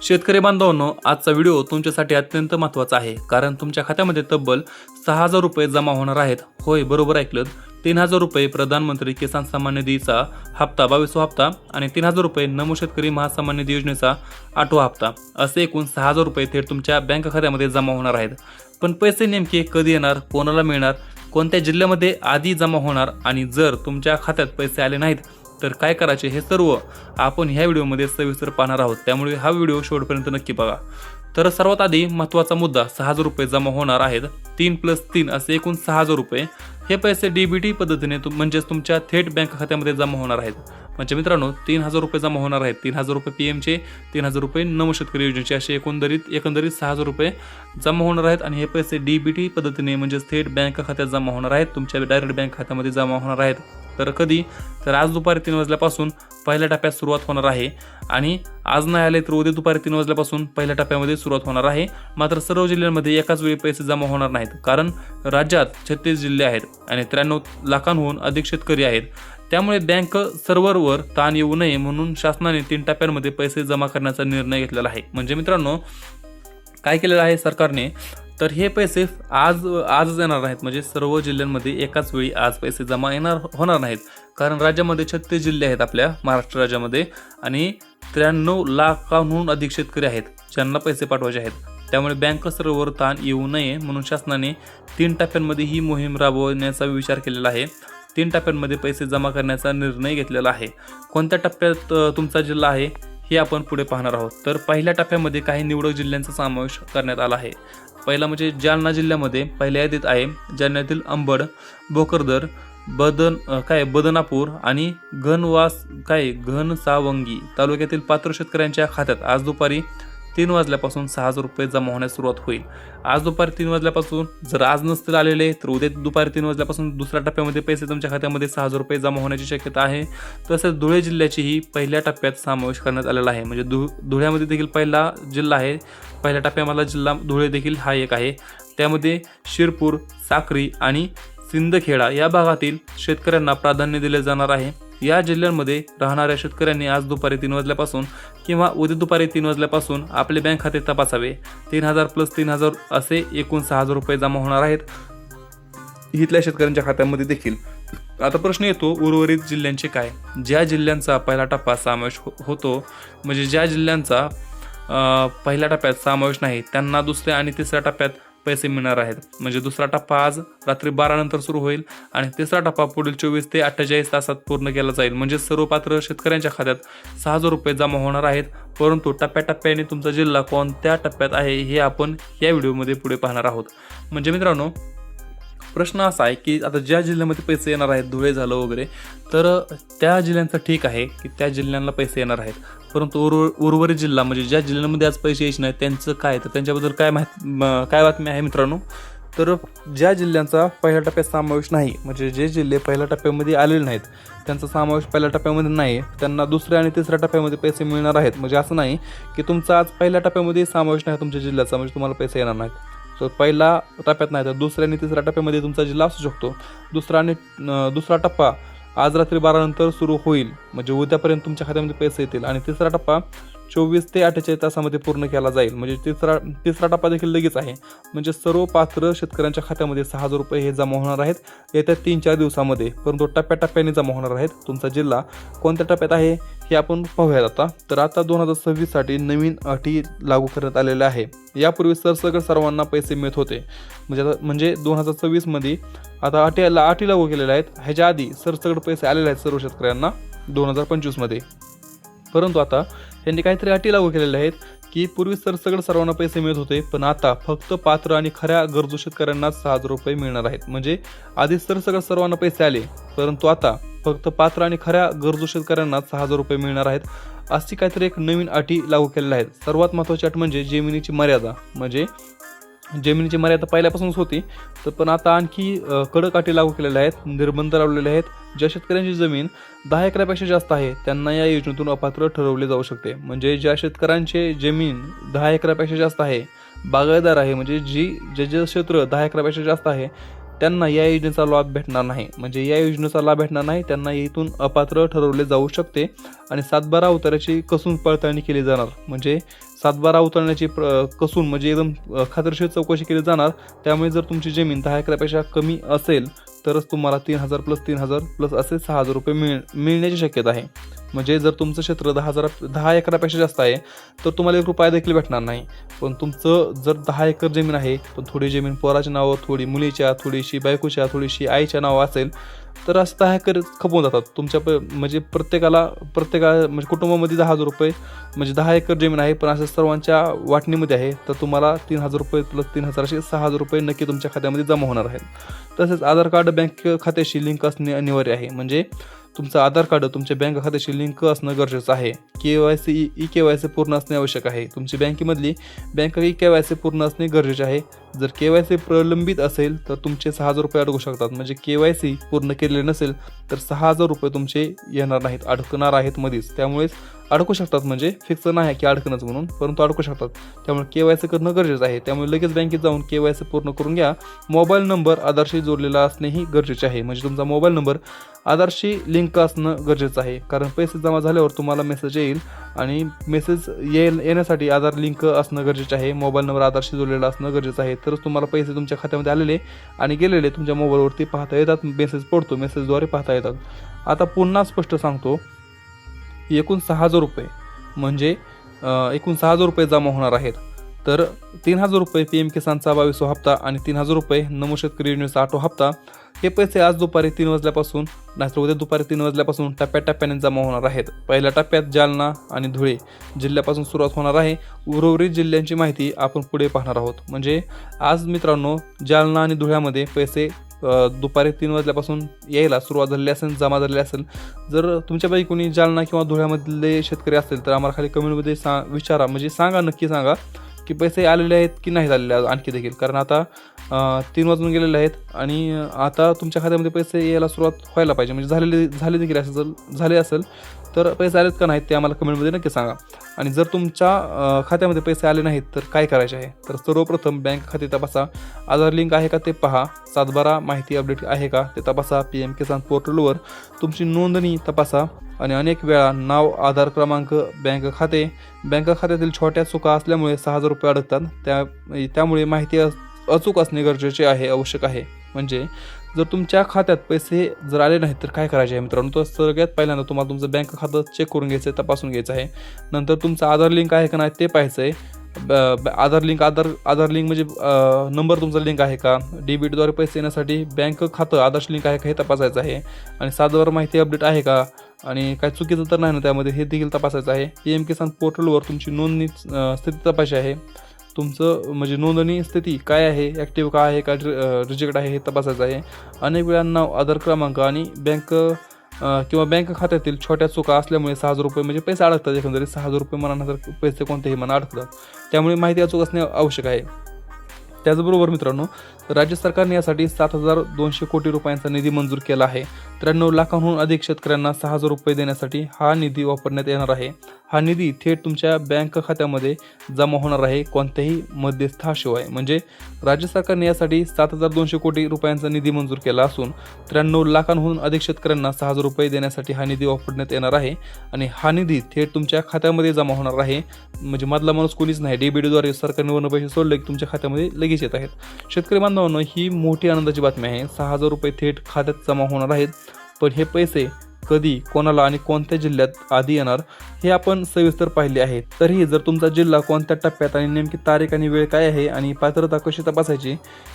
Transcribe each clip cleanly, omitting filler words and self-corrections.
शेतकरी बांधवांनो, आजचा व्हिडिओ तुमच्यासाठी अत्यंत महत्त्वाचा आहे, कारण तुमच्या खात्यामध्ये तब्बल 6,000 रुपये जमा होणार आहेत. होय, बरोबर ऐकलं. 3,000 रुपये प्रधानमंत्री किसान सन्मान निधीचा हप्ता 22वा हप्ता आणि 3,000 रुपये नमो शेतकरी महासन्मान निधी योजनेचा 8वा हप्ता, असे एकूण 6,000 रुपये थेट तुमच्या बँक खात्यामध्ये जमा होणार आहेत. पण पैसे नेमके कधी येणार, कोणाला मिळणार, कोणत्या जिल्ह्यामध्ये आधी जमा होणार आणि जर तुमच्या खात्यात पैसे आले नाहीत तर काय करायचे, हे सर्व आपण ह्या व्हिडिओमध्ये सविस्तर पाहणार आहोत. त्यामुळे हा व्हिडिओ शेवटपर्यंत नक्की बघा. तर सर्वात आधी महत्त्वाचा मुद्दा, 6,000 रुपये जमा होणार आहेत. 3+3 असे एकूण 6,000 रुपये. हे पैसे DBT पद्धतीने म्हणजेच तुमच्या थेट बँक खात्यामध्ये जमा होणार आहेत. म्हणजे मित्रांनो, 3,000 रुपये जमा होणार आहेत. 3,000 रुपये PM चे, 3,000 रुपये नमो शेतकरी योजनेचे, असे एकंदरीत 6,000 रुपये जमा होणार आहेत. आणि हे पैसे DBT पद्धतीने म्हणजेच थेट बँक खात्यात जमा होणार आहेत, तुमच्या डायरेक्ट बँक खात्यामध्ये जमा होणार आहेत. तर कधी, तर आज दुपारी 3 वाजल्यापासून पहिल्या टप्प्यात सुरुवात होणार आहे. आणि आज नाही आले तर उद्या दुपारी 3 वाजल्यापासून पहिल्या टप्प्यामध्ये सुरुवात होणार आहे. मात्र सर्व जिल्ह्यांमध्ये एकाच वेळी पैसे जमा होणार नाहीत, कारण राज्यात 36 जिल्हे आहेत आणि 93 लाखांहून अधिक शेतकरी आहेत. त्यामुळे बँक सर्व्हरवर ताण येऊ नये म्हणून शासनाने 3 टप्प्यांमध्ये पैसे जमा करण्याचा निर्णय घेतलेला आहे. म्हणजे मित्रांनो, काय केलेलं आहे सरकारने, तर हे पैसे आजच येणार नाहीत. म्हणजे सर्व जिल्ह्यांमध्ये एकाच वेळी आज पैसे जमा होणार नाहीत, कारण राज्यामध्ये 36 जिल्हे आहेत आपल्या महाराष्ट्र राज्यामध्ये आणि 93 लाखांहून अधिक शेतकरी आहेत ज्यांना पैसे पाठवायचे आहेत. त्यामुळे बँक सर्व्हरवर ताण येऊ नये म्हणून शासनाने 3 टप्प्यांमध्ये ही मोहीम राबवण्याचा विचार केलेला आहे. 3 टप्प्यांमध्ये पैसे जमा करण्याचा निर्णय घेतलेला आहे. कोणत्या टप्प्यात तुमचा जिल्हा आहे हे आपण पुढे पाहणार आहोत. तर पहिल्या टप्प्यामध्ये काही निवडक जिल्ह्यांचा समावेश करण्यात आला आहे. पहिला म्हणजे जालना जिल्ह्यामध्ये पहिल्या यादीत आहे. जालन्यातील अंबड, भोकरदर, बदनापूर आणि घनसावंगी तालुक्यातील पात्र शेतकऱ्यांच्या खात्यात आज दुपारी 3 वाजल्यापासून 6,000 रुपये जमा होण्यास सुरुवात होईल. आज दुपारी 3 वाजल्यापासून, जर आज नसतील आलेले तर उद्या दुपारी 3 वाजल्यापासून दुसऱ्या टप्प्यामध्ये पैसे तुमच्या खात्यामध्ये 6,000 रुपये जमा होण्याची शक्यता आहे. तसेच धुळे जिल्ह्याचीही पहिल्या टप्प्यात समावेश करण्यात आलेला आहे. म्हणजे धुळ्यामध्ये देखील पहिला जिल्हा आहे. पहिल्या टप्प्यामधला जिल्हा धुळे देखील हा एक आहे. त्यामध्ये शिरपूर, साक्री आणि सिंदखेडा या भागातील शेतकऱ्यांना प्राधान्य दिले जाणार आहे. या जिल्ह्यांमध्ये राहणाऱ्या शेतकऱ्यांनी आज दुपारी 3 वाजल्यापासून किंवा उद्या दुपारी 3 वाजल्यापासून आपले बँक खाते तपासावे. 3,000 + 3,000 असे एकूण 6,000 रुपये जमा होणार आहेत इथल्या शेतकऱ्यांच्या खात्यामध्ये देखील. आता प्रश्न येतो, उर्वरित जिल्ह्यांचे काय? ज्या जिल्ह्यांचा पहिला टप्पा समावेश होतो, म्हणजे ज्या जिल्ह्यांचा पहिल्या टप्प्यात समावेश नाही, त्यांना दुसऱ्या आणि तिसऱ्या टप्प्यात पैसे मिळणार आहेत. म्हणजे दुसरा टप्पा आज रात्री 12 नंतर सुरू होईल आणि तिसरा टप्पा पुढील 24 ते 48 तासात पूर्ण केला जाईल. म्हणजे सर्व पात्र शेतकऱ्यांच्या खात्यात 6,000 रुपये जमा होणार आहेत. परंतु टप्प्याटप्प्याने तुमचा जिल्हा कोणत्या टप्प्यात आहे हे आपण या व्हिडिओमध्ये पुढे पाहणार आहोत. म्हणजे मित्रांनो, प्रश्न असा आहे की आता ज्या जिल्ह्यामध्ये पैसे येणार आहेत, धुळे झालं वगैरे, तर त्या जिल्ह्यांचं ठीक आहे की त्या जिल्ह्यांना पैसे येणार आहेत. परंतु उर्वरित जिल्हा म्हणजे ज्या जिल्ह्यांमध्ये आज पैसे यायचे नाहीत त्यांचं काय, तर त्यांच्याबद्दल काय बातमी आहे मित्रांनो. तर ज्या जिल्ह्यांचा पहिल्या टप्प्यात समावेश नाही, म्हणजे जे जिल्हे पहिल्या टप्प्यामध्ये आलेले नाहीत, त्यांचा समावेश पहिल्या टप्प्यामध्ये नाही, त्यांना दुसऱ्या आणि तिसऱ्या टप्प्यामध्ये पैसे मिळणार आहेत. म्हणजे असं नाही की तुमचा आज पहिल्या टप्प्यामध्ये समावेश नाही तुमच्या जिल्ह्याचा, म्हणजे तुम्हाला पैसे येणार नाहीत. तर पहिला टप्प्यात नाही तर दुसऱ्या आणि तिसऱ्या टप्प्यामध्ये तुमचा जिल्हा असू शकतो. दुसरा टप्पा आज रात्री 12 नंतर सुरू होईल, म्हणजे उद्यापर्यंत तुमच्या खात्यामध्ये पैसे येतील. आणि तिसरा टप्पा 24 ते 48 तासामध्ये पूर्ण केला जाईल. म्हणजे तिसरा टप्पा देखील लगेच आहे. म्हणजे सर्व पात्र शेतकऱ्यांच्या खात्यामध्ये 6,000 रुपये हे जमा होणार आहेत येत्या 3-4 दिवसामध्ये. परंतु टप्प्याटप्प्याने जमा होणार आहेत. तुमचा जिल्हा कोणत्या टप्प्यात आहे हे आपण पाहूयात आता. तर आता 2026साठी नवीन अटी लागू करण्यात आलेल्या आहे. यापूर्वी सरसकट सर्वांना पैसे मिळत होते. म्हणजे 2026मध्ये आता अटी लागू केलेल्या आहेत. ह्याच्या आधी सरसकट पैसे आलेले आहेत सर्व शेतकऱ्यांना 2025मध्ये. परंतु आता त्यांनी काहीतरी अटी लागू केलेल्या आहेत की पूर्वी सरसकट सर्वांना पैसे मिळत होते, पण आता फक्त पात्र आणि खऱ्या गरजू शेतकऱ्यांना 6,000 रुपये मिळणार आहेत. म्हणजे आधी सरसकट सर्वांना पैसे आले, परंतु आता फक्त पात्र आणि खऱ्या गरजू शेतकऱ्यांना 6,000 रुपये मिळणार आहेत. अशी काहीतरी एक नवीन अटी लागू केलेल्या आहेत. सर्वात महत्त्वाची अट म्हणजे जमिनीची मर्यादा. म्हणजे जमिनीची मर्यादा पहिल्यापासूनच होती, तर पण आता आणखी कडक अटी लागू केलेल्या आहेत, निर्बंध लावलेले आहेत. ज्या शेतकऱ्यांची जमीन 10 एकरापेक्षा जास्त आहे त्यांना या योजनेतून अपात्र ठरवले जाऊ शकते. म्हणजे ज्या शेतकऱ्यांचे जमीन 10 एकरापेक्षा जास्त आहे, बागायतदार आहे, म्हणजे जे क्षेत्र 10 एकरापेक्षा जास्त आहे, त्यांना या योजनेचा लाभ भेटणार नाही. म्हणजे या योजनेचा लाभ भेटणार नाही, त्यांना इथून अपात्र ठरवले जाऊ शकते. आणि 7/12 उतार्याची कसून पडताळणी केली जाणार. म्हणजे सातबारा उतरण्याची कसून म्हणजे एकदम खात्रीशीर चौकशी केली जाणार. त्यामुळे जर तुमची जमीन 10 एकरापेक्षा कमी असेल तरच तुम्हाला 3,000 + 3,000 + असे 6,000 रुपये मिळण्याची शक्यता आहे. म्हणजे जर तुमचं क्षेत्र 10 एकरापेक्षा जास्त आहे तर तुम्हाला 1 रुपया देखील भेटणार नाही. पण तुमचं जर 10 एकर जमीन आहे पण थोडी जमीन पोराच्या नावावर, थोडी मुलीच्या, थोडीशी बायकोच्या, थोडीशी आईच्या नावावर असेल तर असं 10 एकर खपवून जातात तुमच्या म्हणजे प्रत्येका म्हणजे कुटुंबामध्ये 10,000 रुपये म्हणजे 10 एकर जमीन आहे पण असं सर्वांच्या वाटणीमध्ये आहे तर तुम्हाला 3,000 रुपये + 3,000 असे 6,000 रुपये नक्की तुमच्या खात्यामध्ये जमा होणार आहेत. तसेच आधार कार्ड बँक खात्याशी लिंक असणे अनिवार्य आहे. म्हणजे तुमचं आधार कार्ड तुमच्या बँक खात्याशी लिंक असणं गरजेचं आहे. KYC e-KYC पूर्ण असणे आवश्यक आहे. तुमची बँकेमधली बँक e-KYC पूर्ण असणे गरजेचे आहे. जर KYC प्रलंबित असेल तर तुमचे 6,000 रुपये अडकू शकतात. म्हणजे KYC पूर्ण केलेले नसेल तर 6,000 रुपये तुमचे येणार नाहीत, अडकणार आहेत मध्येच. त्यामुळेच अडकू शकतात, म्हणजे फिक्स नाही की अडकणंच म्हणून, परंतु अडकू शकतात. त्यामुळे KYC करणं गरजेचं आहे. त्यामुळे लगेच बँकेत जाऊन KYC पूर्ण करून घ्या. मोबाईल नंबर आधारशी जोडलेला असणेही गरजेचे आहे. म्हणजे तुमचा मोबाईल नंबर आधारशी लिंक असणं गरजेचं आहे. कारण पैसे जमा झाल्यावर तुम्हाला मेसेज येईल आणि मेसेज येण्यासाठी आधार लिंक असणं गरजेचं आहे. मोबाईल नंबर आधारशी जोडलेला असणं गरजेचं आहे. तरच तुम्हाला पैसे तुमच्या खात्यामध्ये आलेले आणि गेलेले तुमच्या मोबाईलवरती पाहता येतात. मेसेज पडतो, मेसेजद्वारे पाहता येतात. आता पुन्हा स्पष्ट सांगतो, एकूण 6,000 रुपये म्हणजे एकूण 6,000 रुपये जमा होणार आहेत. तर 3,000 रुपये PM किसानचा 22वा हप्ता आणि 3,000 रुपये नमो शेतकरी योजनेचा 8वा हप्ता. हे पैसे आज दुपारी 3 वाजल्यापासून नाहीतर उद्या दुपारी 3 वाजल्यापासून टप्प्याटप्प्याने जमा होणार आहेत. पहिल्या टप्प्यात जालना आणि धुळे जिल्ह्यापासून सुरुवात होणार आहे. उर्वरित जिल्ह्यांची माहिती आपण पुढे पाहणार आहोत. म्हणजे आज मित्रांनो जालना आणि धुळ्यामध्ये पैसे दुपारी 3 वाजल्यापासून यायला सुरुवात झालेली असेल, जमा झालेली असेल. जर तुमच्यापैकी कोणी जालना किंवा धुळ्यामधले शेतकरी असतील तर आम्हाला खाली कमेंटमध्ये विचारा, म्हणजे सांगा, नक्की सांगा की पैसे आलेले आहेत की नाही झालेले आणखी देखील. कारण आता 3 वाजून गेलेले आहेत आणि आता तुमच्या खात्यामध्ये पैसे यायला सुरुवात व्हायला पाहिजे. म्हणजे झाले देखील झाले असेल तर पैसे आलेत का नाहीत ते आम्हाला कमेंटमध्ये नक्की सांगा. आणि जर तुमच्या खात्यामध्ये पैसे आले नाहीत तर काय करायचे आहे, तर सर्वप्रथम बँक खाते तपासा, आधार लिंक आहे का ते पहा, 7/12 माहिती अपडेट आहे का ते तपासा, PM किसान पोर्टलवर तुमची नोंदणी तपासा आणि अनेक वेळा नाव, आधार क्रमांक, बँक खात्यातील छोट्या चुका असल्यामुळे 6,000 रुपये अडकतात. त्यामुळे माहिती अचूक असणे गरजेचे आहे, आवश्यक आहे. म्हणजे जर तुमच्या खात्यात पैसे जर आले नाहीत तर काय करायचे आहे मित्रांनो, तर सगळ्यात पहिल्यांदा तुम्हाला तुमचं बँक खातं चेक करून घ्यायचं आहे, तपासून घ्यायचं आहे. नंतर तुमचं आधार लिंक आहे का नाही ते पाहायचं आहे. आधार लिंक म्हणजे नंबर तुमचा लिंक आहे का, डेबिटद्वारे पैसे येण्यासाठी बँक खातं आधारशी लिंक आहे का हे तपासायचं आहे. आणि 7/12 माहिती अपडेट आहे का आणि काय चुकीचं तर नाही ना त्यामध्ये, हे देखील तपासायचं आहे. PM किसान पोर्टलवर तुमची नोंदणी स्थिती तपासायची आहे. तुमचं म्हणजे नोंदणी स्थिती काय आहे, ॲक्टिव्ह का आहे का रिजेक्ट आहे हे तपासायचं आहे. अनेक वेळा नाव, आधार क्रमांक आणि बँक खात्यातील छोट्या चुका असल्यामुळे 6,000 रुपये म्हणजे पैसे अडकतात. एकंदरीत 6,000 रुपये म्हणा तर पैसे कोणतेही म्हणा अडकतात. त्यामुळे माहिती अचूक असणे आवश्यक आहे. त्याचबरोबर मित्रांनो, राज्य सरकारने यासाठी 7,200 कोटी रुपयांचा निधी मंजूर केला आहे. 93 लाखांहून अधिक शेतकऱ्यांना 6,000 रुपये देण्यासाठी हा निधी वापरण्यात येणार आहे. हा निधी थेट तुमच्या बँक खात्यामध्ये जमा होणार आहे, कोणत्याही मध्यस्थाशिवाय. म्हणजे राज्य सरकारने यासाठी 7,200 कोटी रुपयांचा निधी मंजूर केला असून 93 लाखांहून अधिक शेतकऱ्यांना 6,000 रुपये देण्यासाठी हा निधी वापरण्यात येणार आहे. आणि हा निधी थेट तुमच्या खात्यामध्ये जमा होणार आहे. म्हणजे मधला माणूस कोणीच नाही, डेबिटद्वारे सरकारने पैसे सोडले की तुमच्या खात्यामध्ये लगेच येत आहेत. शेतकरी बांधवांनो, ही मोठी आनंदाची बातमी आहे. 6,000 रुपये थेट खात्यात जमा होणार आहेत. पण हे पैसे कधी, कोणाला आणि कोणत्या जिल्ह्यात आधी येणार हे आपण सविस्तर पाहिले आहे. तरीही जर तुमचा जिल्हा कोणत्या टप्प्यात आणि नेमकी तारीख आणि वेळ काय आहे आणि पात्रता कशी तपासायची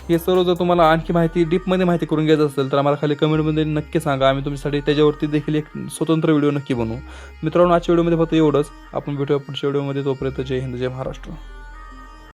हे सर्व जर तुम्हाला आणखी माहिती डीपमध्ये माहिती करून घ्यायचं असेल तर आम्हाला खाली कमेंटमध्ये नक्की सांगा. आम्ही तुमच्यासाठी त्याच्यावरती देखील एक स्वतंत्र व्हिडिओ नक्की बनवू. मित्रांनो, आजच्या व्हिडिओमध्ये फक्त एवढंच. आपण भेटूया पुढच्या व्हिडिओमध्ये. तोपर्यंत जय हिंद, जय महाराष्ट्र.